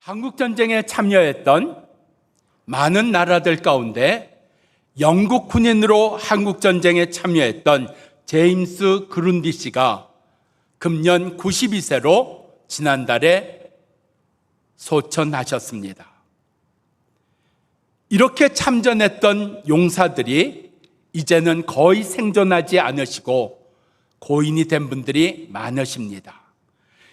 한국전쟁에 참여했던 많은 나라들 가운데 영국 군인으로 한국전쟁에 참여했던 제임스 그룬디 씨가 금년 92세로 지난달에 소천하셨습니다. 이렇게 참전했던 용사들이 이제는 거의 생존하지 않으시고 고인이 된 분들이 많으십니다.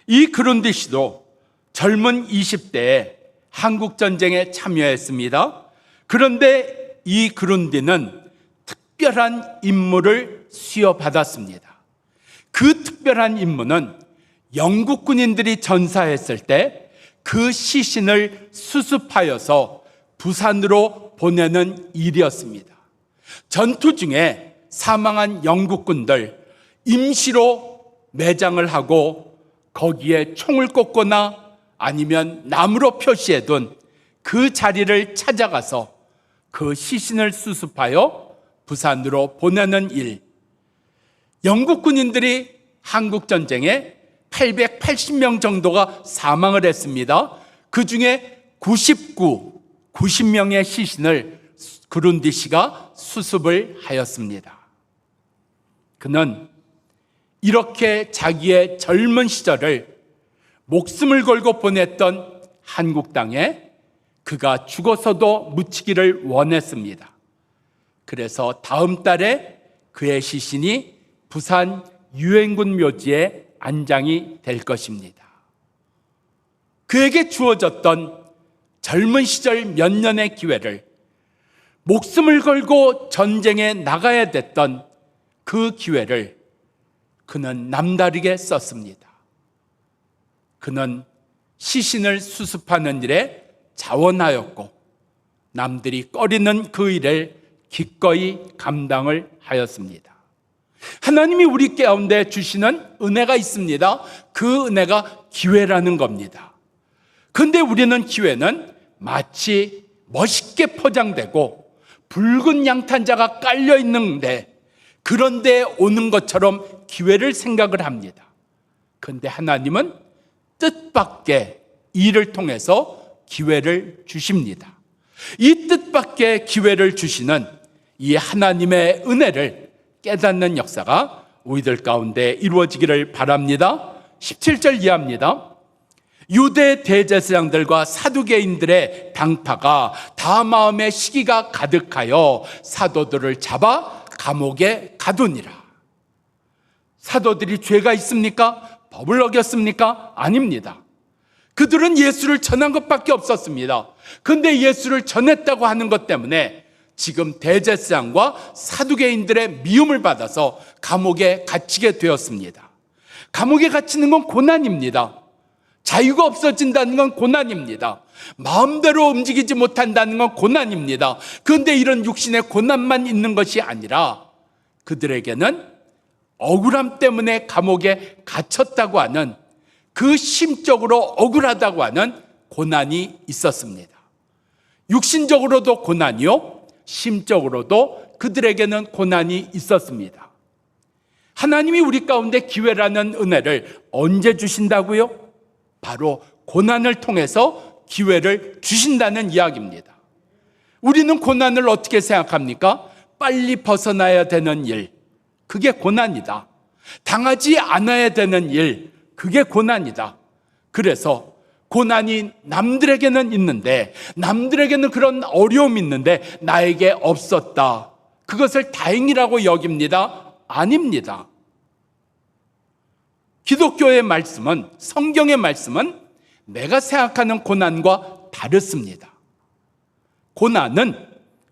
이 그룬디 씨도 젊은 20대에 한국전쟁에 참여했습니다. 그런데 이 그룬디는 특별한 임무를 수여받았습니다. 그 특별한 임무는 영국 군인들이 전사했을 때 그 시신을 수습하여서 부산으로 보내는 일이었습니다. 전투 중에 사망한 영국군들 임시로 매장을 하고 거기에 총을 꽂거나 아니면 나무로 표시해둔 그 자리를 찾아가서 그 시신을 수습하여 부산으로 보내는 일. 영국 군인들이 한국전쟁에 880명 정도가 사망을 했습니다. 그 중에 90명의 시신을 그룬디 씨가 수습을 하였습니다. 그는 이렇게 자기의 젊은 시절을 목숨을 걸고 보냈던 한국 땅에 그가 죽어서도 묻히기를 원했습니다. 그래서 다음 달에 그의 시신이 부산 유엔군 묘지에 안장이 될 것입니다. 그에게 주어졌던 젊은 시절 몇 년의 기회를, 목숨을 걸고 전쟁에 나가야 됐던 그 기회를 그는 남다르게 썼습니다. 그는 시신을 수습하는 일에 자원하였고 남들이 꺼리는 그 일을 기꺼이 감당을 하였습니다. 하나님이 우리 가운데 주시는 은혜가 있습니다. 그 은혜가 기회라는 겁니다. 그런데 우리는 기회는 마치 멋있게 포장되고 붉은 양탄자가 깔려 있는데 그런데 오는 것처럼 기회를 생각을 합니다. 그런데 하나님은 뜻밖의 일을 통해서 기회를 주십니다. 이 뜻밖의 기회를 주시는 이 하나님의 은혜를 깨닫는 역사가 우리들 가운데 이루어지기를 바랍니다. 17절 이하입니다. 유대 대제사장들과 사두개인들의 당파가 다 마음에 시기가 가득하여 사도들을 잡아 감옥에 가두니라. 사도들이 죄가 있습니까? 법을 어겼습니까? 아닙니다. 그들은 예수를 전한 것밖에 없었습니다. 그런데 예수를 전했다고 하는 것 때문에 지금 대제사장과 사두개인들의 미움을 받아서 감옥에 갇히게 되었습니다. 감옥에 갇히는 건 고난입니다. 자유가 없어진다는 건 고난입니다. 마음대로 움직이지 못한다는 건 고난입니다. 그런데 이런 육신의 고난만 있는 것이 아니라 그들에게는 억울함 때문에 감옥에 갇혔다고 하는 그 심적으로 억울하다고 하는 고난이 있었습니다. 육신적으로도 고난이요, 심적으로도 그들에게는 고난이 있었습니다. 하나님이 우리 가운데 기회라는 은혜를 언제 주신다고요? 바로 고난을 통해서 기회를 주신다는 이야기입니다. 우리는 고난을 어떻게 생각합니까? 빨리 벗어나야 되는 일, 그게 고난이다. 당하지 않아야 되는 일, 그게 고난이다. 그래서 고난이 남들에게는 있는데, 남들에게는 그런 어려움이 있는데 나에게 없었다. 그것을 다행이라고 여깁니다. 아닙니다. 기독교의 말씀은, 성경의 말씀은 내가 생각하는 고난과 다릅니다. 고난은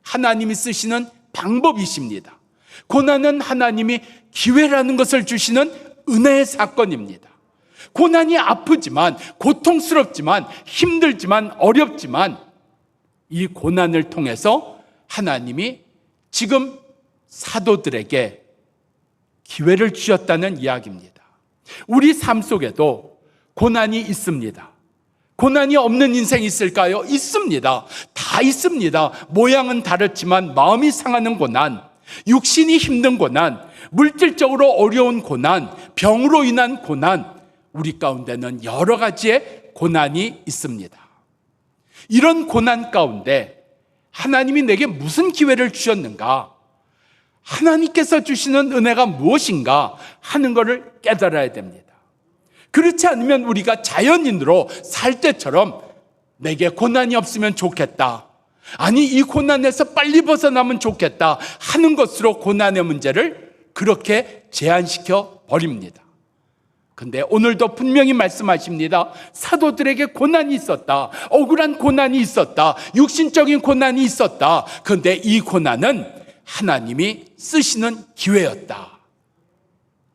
하나님이 쓰시는 방법이십니다. 고난은 하나님이 기회라는 것을 주시는 은혜의 사건입니다. 고난이 아프지만, 고통스럽지만, 힘들지만, 어렵지만 이 고난을 통해서 하나님이 지금 사도들에게 기회를 주셨다는 이야기입니다. 우리 삶 속에도 고난이 있습니다. 고난이 없는 인생이 있을까요? 있습니다. 다 있습니다. 모양은 다르지만 마음이 상하는 고난, 육신이 힘든 고난, 물질적으로 어려운 고난, 병으로 인한 고난, 우리 가운데는 여러 가지의 고난이 있습니다. 이런 고난 가운데 하나님이 내게 무슨 기회를 주셨는가? 하나님께서 주시는 은혜가 무엇인가 하는 것을 깨달아야 됩니다. 그렇지 않으면 우리가 자연인으로 살 때처럼 내게 고난이 없으면 좋겠다, 아니 이 고난에서 빨리 벗어나면 좋겠다 하는 것으로 고난의 문제를 그렇게 제한시켜 버립니다. 근데 오늘도 분명히 말씀하십니다. 사도들에게 고난이 있었다, 억울한 고난이 있었다, 육신적인 고난이 있었다. 그런데 이 고난은 하나님이 쓰시는 기회였다.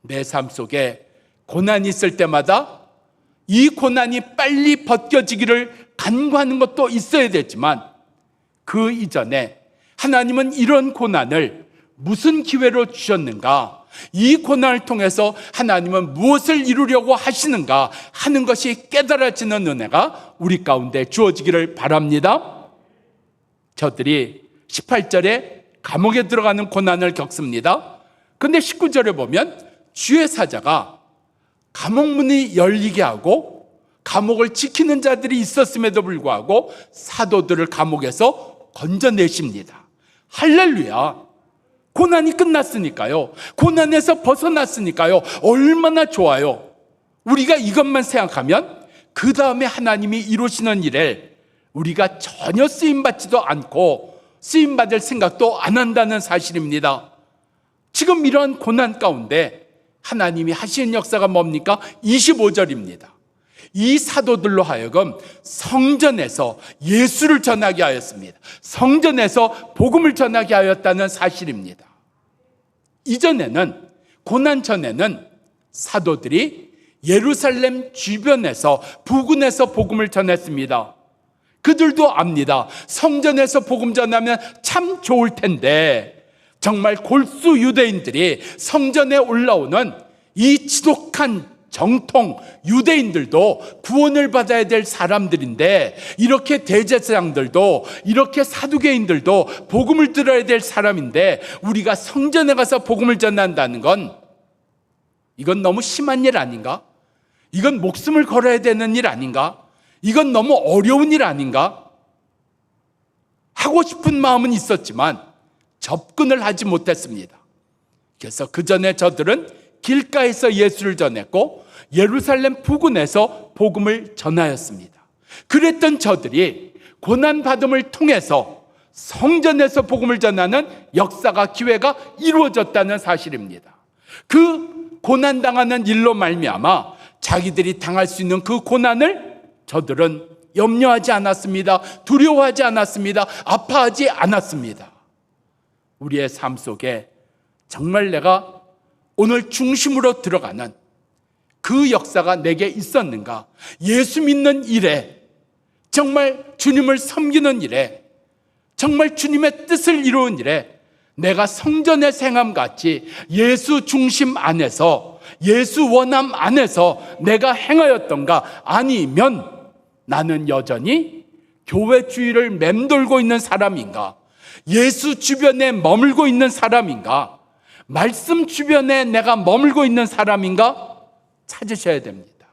내 삶 속에 고난이 있을 때마다 이 고난이 빨리 벗겨지기를 간구하는 것도 있어야 되지만 그 이전에 하나님은 이런 고난을 무슨 기회로 주셨는가, 이 고난을 통해서 하나님은 무엇을 이루려고 하시는가 하는 것이 깨달아지는 은혜가 우리 가운데 주어지기를 바랍니다. 저들이 18절에 감옥에 들어가는 고난을 겪습니다. 그런데 19절에 보면 주의 사자가 감옥 문이 열리게 하고 감옥을 지키는 자들이 있었음에도 불구하고 사도들을 감옥에서 건져내십니다. 할렐루야. 고난이 끝났으니까요. 고난에서 벗어났으니까요. 얼마나 좋아요. 우리가 이것만 생각하면 그 다음에 하나님이 이루시는 일에 우리가 전혀 쓰임받지도 않고 쓰임받을 생각도 안 한다는 사실입니다. 지금 이러한 고난 가운데 하나님이 하시는 역사가 뭡니까? 25절입니다. 이 사도들로 하여금 성전에서 예수를 전하게 하였습니다. 성전에서 복음을 전하게 하였다는 사실입니다. 이전에는, 고난 전에는 사도들이 예루살렘 주변에서, 부근에서 복음을 전했습니다. 그들도 압니다. 성전에서 복음 전하면 참 좋을 텐데 정말 골수 유대인들이 성전에 올라오는 이 지독한 정통 유대인들도 구원을 받아야 될 사람들인데, 이렇게 대제사장들도, 이렇게 사두개인들도 복음을 들어야 될 사람인데 우리가 성전에 가서 복음을 전한다는 건 이건 너무 심한 일 아닌가? 이건 목숨을 걸어야 되는 일 아닌가? 이건 너무 어려운 일 아닌가? 하고 싶은 마음은 있었지만 접근을 하지 못했습니다. 그래서 그 전에 저들은 길가에서 예수를 전했고 예루살렘 부근에서 복음을 전하였습니다. 그랬던 저들이 고난받음을 통해서 성전에서 복음을 전하는 역사가, 기회가 이루어졌다는 사실입니다. 그 고난당하는 일로 말미암아 자기들이 당할 수 있는 그 고난을 저들은 염려하지 않았습니다. 두려워하지 않았습니다. 아파하지 않았습니다. 우리의 삶 속에 정말 내가 오늘 중심으로 들어가는 그 역사가 내게 있었는가? 예수 믿는 일에, 정말 주님을 섬기는 일에, 정말 주님의 뜻을 이루는 일에 내가 성전의 생함같이 예수 중심 안에서, 예수 원함 안에서 내가 행하였던가? 아니면 나는 여전히 교회 주위를 맴돌고 있는 사람인가? 예수 주변에 머물고 있는 사람인가? 말씀 주변에 내가 머물고 있는 사람인가? 찾으셔야 됩니다.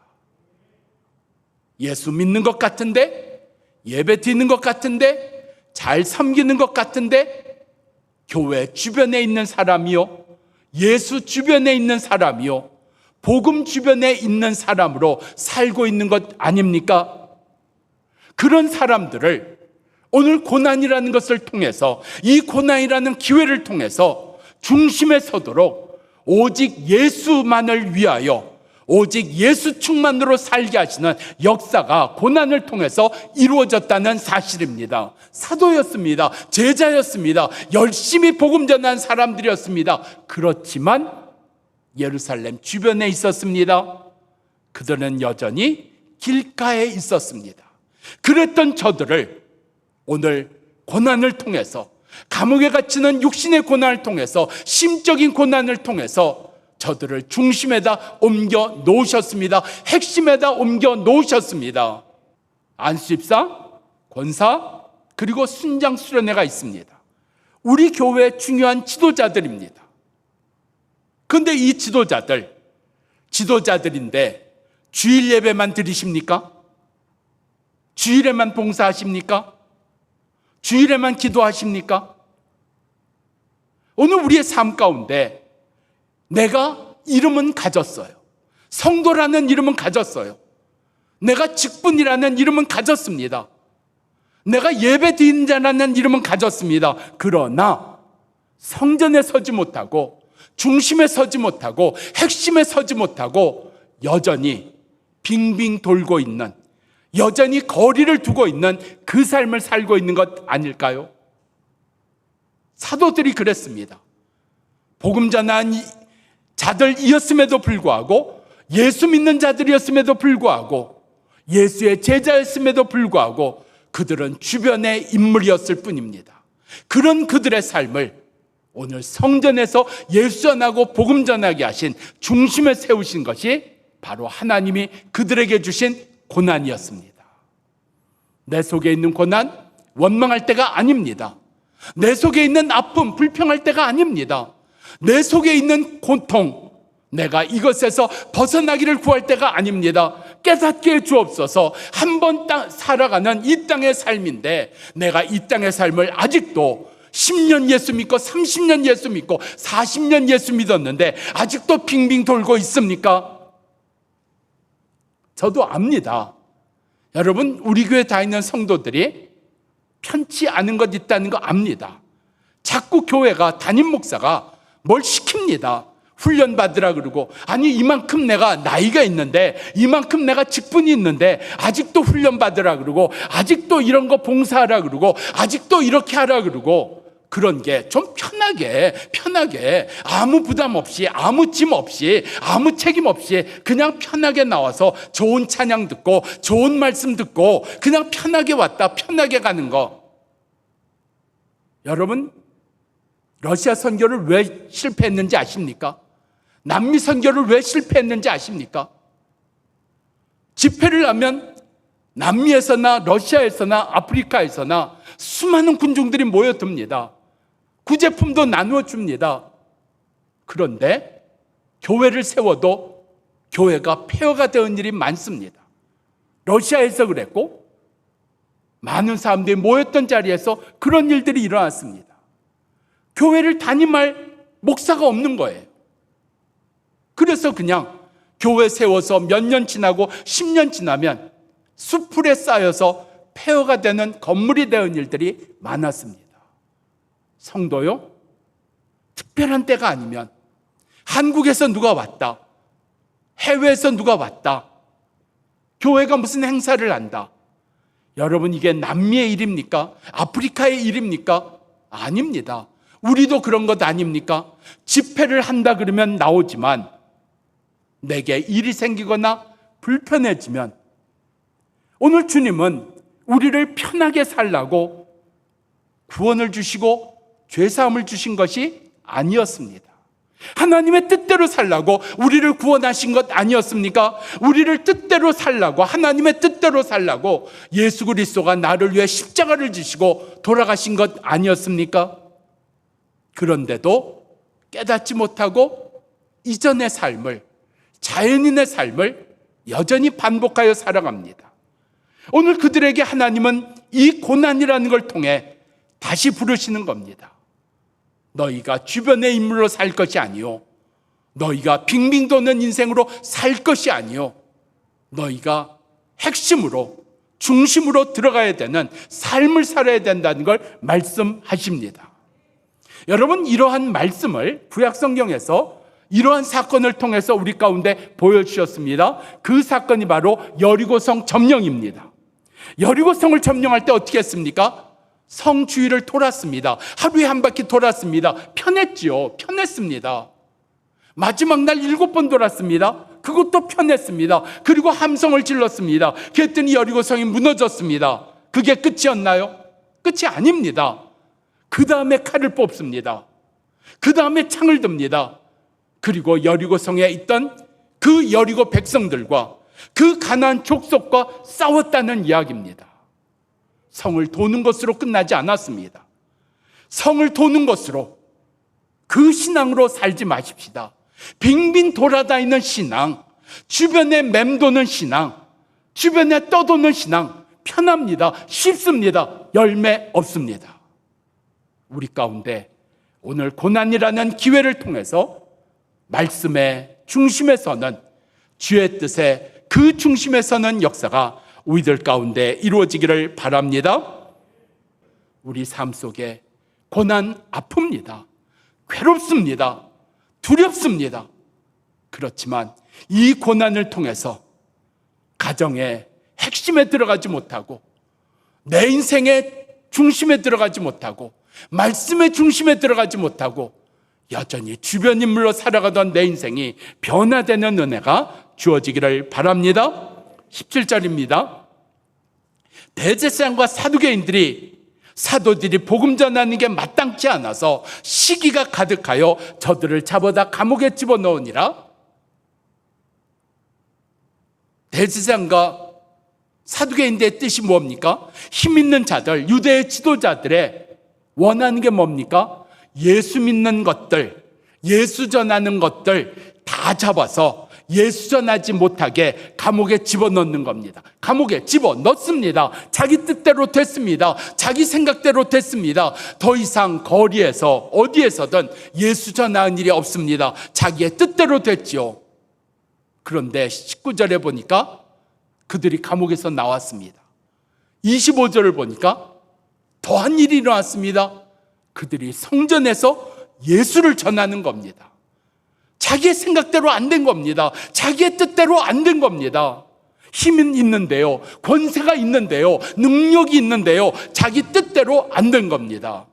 예수 믿는 것 같은데, 예배 드리는 것 같은데, 잘 섬기는 것 같은데 교회 주변에 있는 사람이요, 예수 주변에 있는 사람이요, 복음 주변에 있는 사람으로 살고 있는 것 아닙니까? 그런 사람들을 오늘 고난이라는 것을 통해서, 이 고난이라는 기회를 통해서 중심에 서도록 오직 예수만을 위하여, 오직 예수 충만으로 살게 하시는 역사가 고난을 통해서 이루어졌다는 사실입니다. 사도였습니다. 제자였습니다. 열심히 복음 전한 사람들이었습니다. 그렇지만 예루살렘 주변에 있었습니다. 그들은 여전히 길가에 있었습니다. 그랬던 저들을 오늘 고난을 통해서, 감옥에 갇히는 육신의 고난을 통해서, 심적인 고난을 통해서 저들을 중심에다 옮겨 놓으셨습니다. 핵심에다 옮겨 놓으셨습니다. 안수집사, 권사, 그리고 순장 수련회가 있습니다. 우리 교회의 중요한 지도자들입니다. 그런데 이 지도자들인데 주일 예배만 드리십니까? 주일에만 봉사하십니까? 주일에만 기도하십니까? 오늘 우리의 삶 가운데 내가 이름은 가졌어요. 성도라는 이름은 가졌어요. 내가 직분이라는 이름은 가졌습니다. 내가 예배드리는 자라는 이름은 가졌습니다. 그러나 성전에 서지 못하고, 중심에 서지 못하고, 핵심에 서지 못하고 여전히 빙빙 돌고 있는, 여전히 거리를 두고 있는 그 삶을 살고 있는 것 아닐까요? 사도들이 그랬습니다. 복음 전한 자들이었음에도 불구하고, 예수 믿는 자들이었음에도 불구하고, 예수의 제자였음에도 불구하고 그들은 주변의 인물이었을 뿐입니다. 그런 그들의 삶을 오늘 성전에서 예수 전하고 복음 전하게 하신 중심에 세우신 것이 바로 하나님이 그들에게 주신 고난이었습니다. 내 속에 있는 고난, 원망할 때가 아닙니다. 내 속에 있는 아픔, 불평할 때가 아닙니다. 내 속에 있는 고통, 내가 이것에서 벗어나기를 구할 때가 아닙니다. 깨닫게 해 주옵소서. 한 번 살아가는 이 땅의 삶인데 내가 이 땅의 삶을 아직도 10년 예수 믿고 30년 예수 믿고 40년 예수 믿었는데 아직도 빙빙 돌고 있습니까? 저도 압니다. 여러분, 우리 교회 다니는 성도들이 편치 않은 것 있다는 거 압니다. 자꾸 교회가, 담임 목사가 뭘 시킵니다. 훈련 받으라 그러고, 아니 이만큼 내가 나이가 있는데, 이만큼 내가 직분이 있는데 아직도 훈련 받으라 그러고, 아직도 이런 거 봉사하라 그러고, 아직도 이렇게 하라 그러고, 그런 게 좀 편하게 아무 부담 없이, 아무 짐 없이, 아무 책임 없이 그냥 편하게 나와서 좋은 찬양 듣고 좋은 말씀 듣고 그냥 편하게 왔다 편하게 가는 거. 여러분, 러시아 선교를 왜 실패했는지 아십니까? 남미 선교를 왜 실패했는지 아십니까? 집회를 하면 남미에서나 러시아에서나 아프리카에서나 수많은 군중들이 모여듭니다. 구제품도 나누어 줍니다. 그런데 교회를 세워도 교회가 폐허가 되는 일이 많습니다. 러시아에서 그랬고, 많은 사람들이 모였던 자리에서 그런 일들이 일어났습니다. 교회를 담임할 목사가 없는 거예요. 그래서 그냥 교회 세워서 몇 년 지나고 10년 지나면 수풀에 쌓여서 폐허가 되는 건물이 되는 일들이 많았습니다. 성도요, 특별한 때가 아니면 한국에서 누가 왔다, 해외에서 누가 왔다, 교회가 무슨 행사를 한다. 여러분, 이게 남미의 일입니까? 아프리카의 일입니까? 아닙니다. 우리도 그런 것 아닙니까? 집회를 한다 그러면 나오지만 내게 일이 생기거나 불편해지면, 오늘 주님은 우리를 편하게 살라고 구원을 주시고 죄사함을 주신 것이 아니었습니다. 하나님의 뜻대로 살라고 우리를 구원하신 것 아니었습니까? 우리를 뜻대로 살라고, 하나님의 뜻대로 살라고 예수 그리스도가 나를 위해 십자가를 지시고 돌아가신 것 아니었습니까? 그런데도 깨닫지 못하고 이전의 삶을, 자연인의 삶을 여전히 반복하여 살아갑니다. 오늘 그들에게 하나님은 이 고난이라는 걸 통해 다시 부르시는 겁니다. 너희가 주변의 인물로 살 것이 아니요, 너희가 빙빙 도는 인생으로 살 것이 아니요, 너희가 핵심으로, 중심으로 들어가야 되는 삶을 살아야 된다는 걸 말씀하십니다. 여러분, 이러한 말씀을 구약성경에서 이러한 사건을 통해서 우리 가운데 보여주셨습니다. 그 사건이 바로 여리고성 점령입니다. 여리고성을 점령할 때 어떻게 했습니까? 성 주위를 돌았습니다. 하루에 한 바퀴 돌았습니다. 편했지요. 편했습니다. 마지막 날 7번 돌았습니다. 그것도 편했습니다. 그리고 함성을 질렀습니다. 그랬더니 여리고성이 무너졌습니다. 그게 끝이었나요? 끝이 아닙니다. 그 다음에 칼을 뽑습니다. 그 다음에 창을 듭니다. 그리고 여리고성에 있던 그 여리고 백성들과 그 가나안 족속과 싸웠다는 이야기입니다. 성을 도는 것으로 끝나지 않았습니다. 성을 도는 것으로, 그 신앙으로 살지 마십시다. 빙빙 돌아다니는 신앙, 주변에 맴도는 신앙, 주변에 떠도는 신앙, 편합니다. 쉽습니다. 열매 없습니다. 우리 가운데 오늘 고난이라는 기회를 통해서 말씀의 중심에 서는, 주의 뜻에 그 중심에 서는 역사가 우리들 가운데 이루어지기를 바랍니다. 우리 삶 속에 고난 아픕니다. 괴롭습니다. 두렵습니다. 그렇지만 이 고난을 통해서 가정의 핵심에 들어가지 못하고, 내 인생의 중심에 들어가지 못하고, 말씀의 중심에 들어가지 못하고 여전히 주변 인물로 살아가던 내 인생이 변화되는 은혜가 주어지기를 바랍니다. 17절입니다. 대제사장과 사두개인들이 사도들이 복음 전하는 게 마땅치 않아서 시기가 가득하여 저들을 잡아다 감옥에 집어넣으니라. 대제사장과 사두개인들의 뜻이 뭡니까? 힘 있는 자들, 유대의 지도자들의 원하는 게 뭡니까? 예수 믿는 것들, 예수 전하는 것들 다 잡아서 예수 전하지 못하게 감옥에 집어넣는 겁니다. 감옥에 집어넣습니다. 자기 뜻대로 됐습니다. 자기 생각대로 됐습니다. 더 이상 거리에서 어디에서든 예수 전하는 일이 없습니다. 자기의 뜻대로 됐지요. 그런데 19절에 보니까 그들이 감옥에서 나왔습니다. 25절을 보니까 더한 일이 일어났습니다. 그들이 성전에서 예수를 전하는 겁니다. 자기의 생각대로 안 된 겁니다. 자기의 뜻대로 안 된 겁니다. 힘은 있는데요, 권세가 있는데요, 능력이 있는데요, 자기 뜻대로 안 된 겁니다.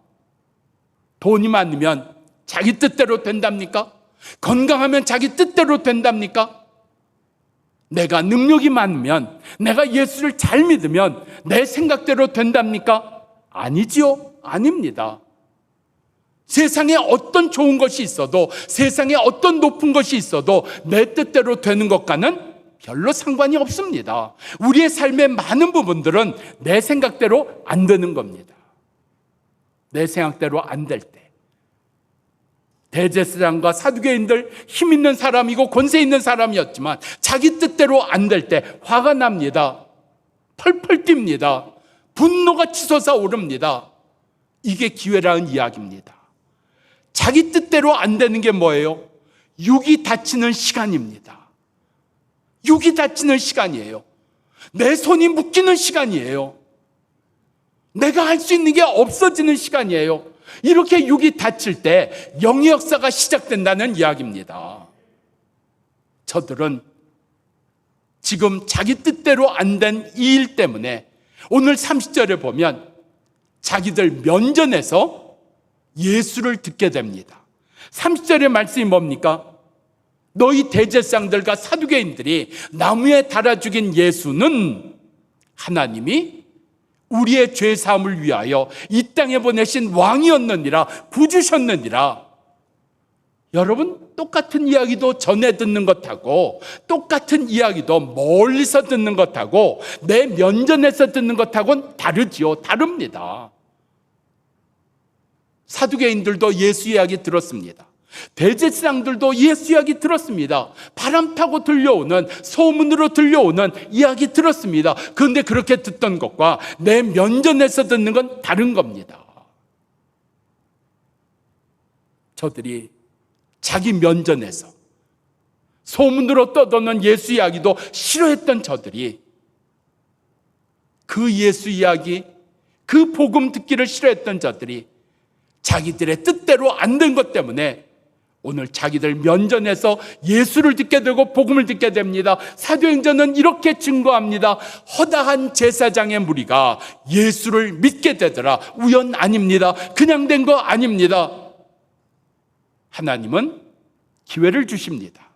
돈이 많으면 자기 뜻대로 된답니까? 건강하면 자기 뜻대로 된답니까? 내가 능력이 많으면, 내가 예수를 잘 믿으면 내 생각대로 된답니까? 아니지요. 아닙니다. 세상에 어떤 좋은 것이 있어도, 세상에 어떤 높은 것이 있어도 내 뜻대로 되는 것과는 별로 상관이 없습니다. 우리의 삶의 많은 부분들은 내 생각대로 안 되는 겁니다. 내 생각대로 안 될 때, 대제사장과 사두개인들 힘 있는 사람이고 권세 있는 사람이었지만 자기 뜻대로 안 될 때 화가 납니다. 펄펄 뜁니다. 분노가 치솟아 오릅니다. 이게 기회라는 이야기입니다. 자기 뜻대로 안 되는 게 뭐예요? 육이 다치는 시간입니다. 육이 다치는 시간이에요. 내 손이 묶이는 시간이에요. 내가 할 수 있는 게 없어지는 시간이에요. 이렇게 육이 다칠 때 영의 역사가 시작된다는 이야기입니다. 저들은 지금 자기 뜻대로 안 된 이 일 때문에 오늘 30절에 보면 자기들 면전에서 예수를 듣게 됩니다. 30절의 말씀이 뭡니까? 너희 대제사장들과 사두개인들이 나무에 달아 죽인 예수는 하나님이 우리의 죄 사함을 위하여 이 땅에 보내신 왕이었느니라, 구주셨느니라. 여러분, 똑같은 이야기도 전해 듣는 것하고 똑같은 이야기도 멀리서 듣는 것하고 내 면전에서 듣는 것하고는 다르지요. 다릅니다. 사두개인들도 예수 이야기 들었습니다. 대제사장들도 예수 이야기 들었습니다. 바람 타고 들려오는, 소문으로 들려오는 이야기 들었습니다. 그런데 그렇게 듣던 것과 내 면전에서 듣는 건 다른 겁니다. 저들이 자기 면전에서 소문으로 떠도는 예수 이야기도 싫어했던 저들이 그 예수 이야기, 그 복음 듣기를 싫어했던 저들이 자기들의 뜻대로 안 된 것 때문에 오늘 자기들 면전에서 예수를 듣게 되고 복음을 듣게 됩니다. 사도행전은 이렇게 증거합니다. 허다한 제사장의 무리가 예수를 믿게 되더라. 우연 아닙니다. 그냥 된 거 아닙니다. 하나님은 기회를 주십니다.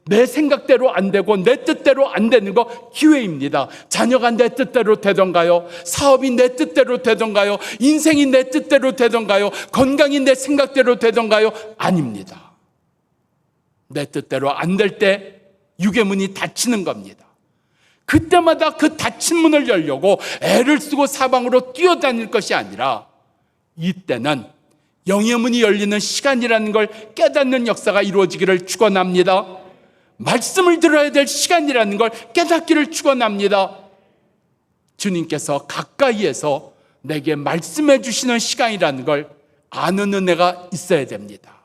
내 생각대로 안 되고 내 뜻대로 안 되는 거 기회입니다. 자녀가 내 뜻대로 되던가요? 사업이 내 뜻대로 되던가요? 인생이 내 뜻대로 되던가요? 건강이 내 생각대로 되던가요? 아닙니다. 내 뜻대로 안 될 때 육의 문이 닫히는 겁니다. 그때마다 그 닫힌 문을 열려고 애를 쓰고 사방으로 뛰어다닐 것이 아니라 이때는 영의 문이 열리는 시간이라는 걸 깨닫는 역사가 이루어지기를 축원합니다. 말씀을 들어야 될 시간이라는 걸 깨닫기를 축원합니다. 주님께서 가까이에서 내게 말씀해 주시는 시간이라는 걸 아는 은혜가 있어야 됩니다.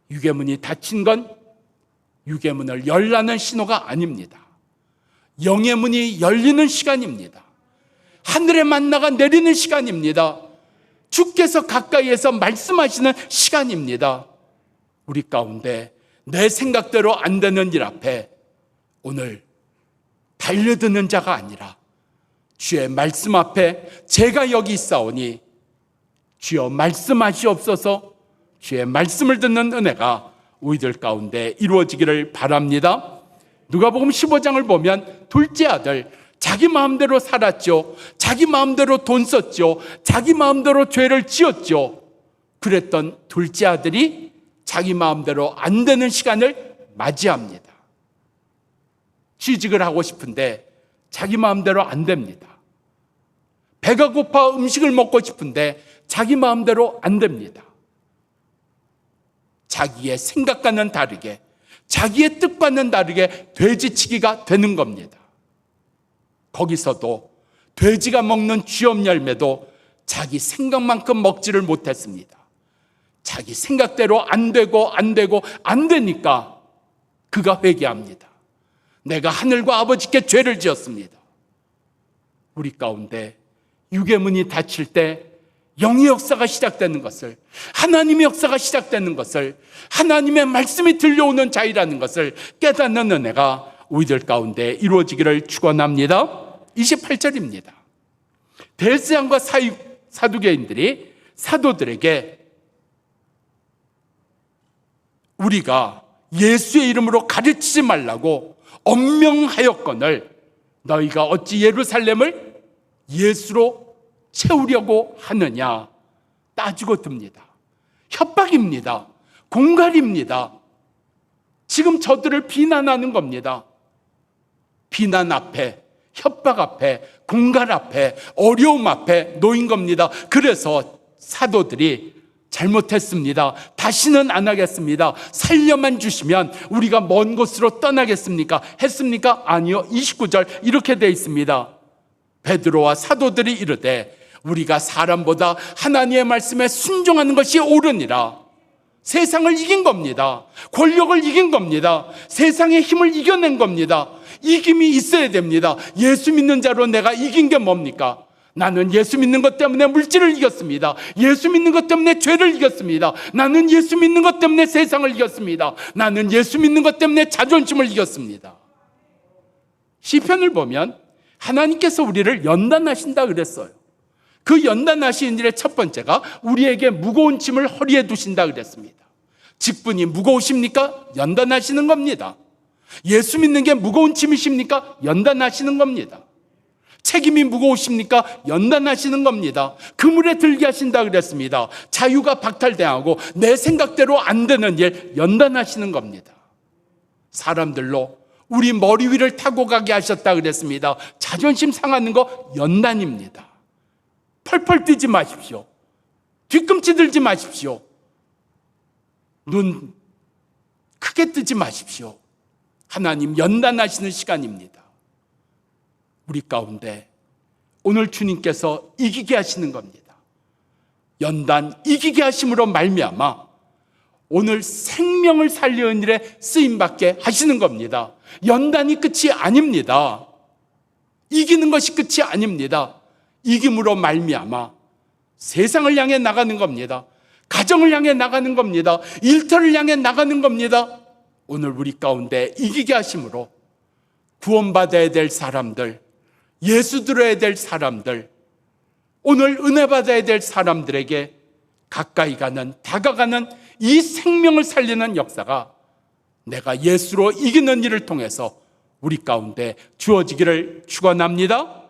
유괴문이 닫힌 건 유괴문을 열라는 신호가 아닙니다. 영의 문이 열리는 시간입니다. 하늘의 만나가 내리는 시간입니다. 주께서 가까이에서 말씀하시는 시간입니다. 우리 가운데 내 생각대로 안 되는 일 앞에 오늘 달려드는 자가 아니라 주의 말씀 앞에 제가 여기 있사오니 주여 말씀하시옵소서. 주의 말씀을 듣는 은혜가 우리들 가운데 이루어지기를 바랍니다. 누가복음 15장을 보면 둘째 아들, 자기 마음대로 살았죠. 자기 마음대로 돈 썼죠. 자기 마음대로 죄를 지었죠. 그랬던 둘째 아들이 자기 마음대로 안 되는 시간을 맞이합니다. 취직을 하고 싶은데 자기 마음대로 안 됩니다. 배가 고파 음식을 먹고 싶은데 자기 마음대로 안 됩니다. 자기의 생각과는 다르게, 자기의 뜻과는 다르게 돼지치기가 되는 겁니다. 거기서도 돼지가 먹는 쥐엄 열매도 자기 생각만큼 먹지를 못했습니다. 자기 생각대로 안 되니까 그가 회개합니다. 내가 하늘과 아버지께 죄를 지었습니다. 우리 가운데 유괴문이 닫힐 때 영의 역사가 시작되는 것을, 하나님의 역사가 시작되는 것을, 하나님의 말씀이 들려오는 자이라는 것을 깨닫는 은혜가 우리들 가운데 이루어지기를 축원합니다. 28절입니다. 대제사장과 사두개인들이 사도들에게 우리가 예수의 이름으로 가르치지 말라고 엄명하였거늘 너희가 어찌 예루살렘을 예수로 채우려고 하느냐 따지고 듭니다. 협박입니다. 공갈입니다. 지금 저들을 비난하는 겁니다. 비난 앞에, 협박 앞에, 공갈 앞에, 어려움 앞에 놓인 겁니다. 그래서 사도들이 잘못했습니다. 다시는 안 하겠습니다. 살려만 주시면 우리가 먼 곳으로 떠나겠습니까? 했습니까? 아니요. 29절 이렇게 되어 있습니다. 베드로와 사도들이 이르되 우리가 사람보다 하나님의 말씀에 순종하는 것이 옳으니라. 세상을 이긴 겁니다. 권력을 이긴 겁니다. 세상의 힘을 이겨낸 겁니다. 이김이 있어야 됩니다. 예수 믿는 자로 내가 이긴 게 뭡니까? 나는 예수 믿는 것 때문에 물질을 이겼습니다. 예수 믿는 것 때문에 죄를 이겼습니다. 나는 예수 믿는 것 때문에 세상을 이겼습니다. 나는 예수 믿는 것 때문에 자존심을 이겼습니다. 시편을 보면 하나님께서 우리를 연단하신다 그랬어요. 그 연단하시는 일의 첫 번째가 우리에게 무거운 짐을 허리에 두신다 그랬습니다. 직분이 무거우십니까? 연단하시는 겁니다. 예수 믿는 게 무거운 짐이십니까? 연단하시는 겁니다. 책임이 무거우십니까? 연단하시는 겁니다. 그물에 들게 하신다 그랬습니다. 자유가 박탈당하고 내 생각대로 안 되는 일 연단하시는 겁니다. 사람들로 우리 머리 위를 타고 가게 하셨다 그랬습니다. 자존심 상하는 거 연단입니다. 펄펄 뛰지 마십시오. 뒤꿈치 들지 마십시오. 눈 크게 뜨지 마십시오. 하나님 연단하시는 시간입니다. 우리 가운데 오늘 주님께서 이기게 하시는 겁니다. 연단 이기게 하심으로 말미암아 오늘 생명을 살리는 일에 쓰임받게 하시는 겁니다. 연단이 끝이 아닙니다. 이기는 것이 끝이 아닙니다. 이김으로 말미암아 세상을 향해 나가는 겁니다. 가정을 향해 나가는 겁니다. 일터를 향해 나가는 겁니다. 오늘 우리 가운데 이기게 하심으로 구원받아야 될 사람들, 예수 들어야 될 사람들, 오늘 은혜 받아야 될 사람들에게 가까이 가는, 다가가는 이 생명을 살리는 역사가 내가 예수로 이기는 일을 통해서 우리 가운데 주어지기를 축원합니다.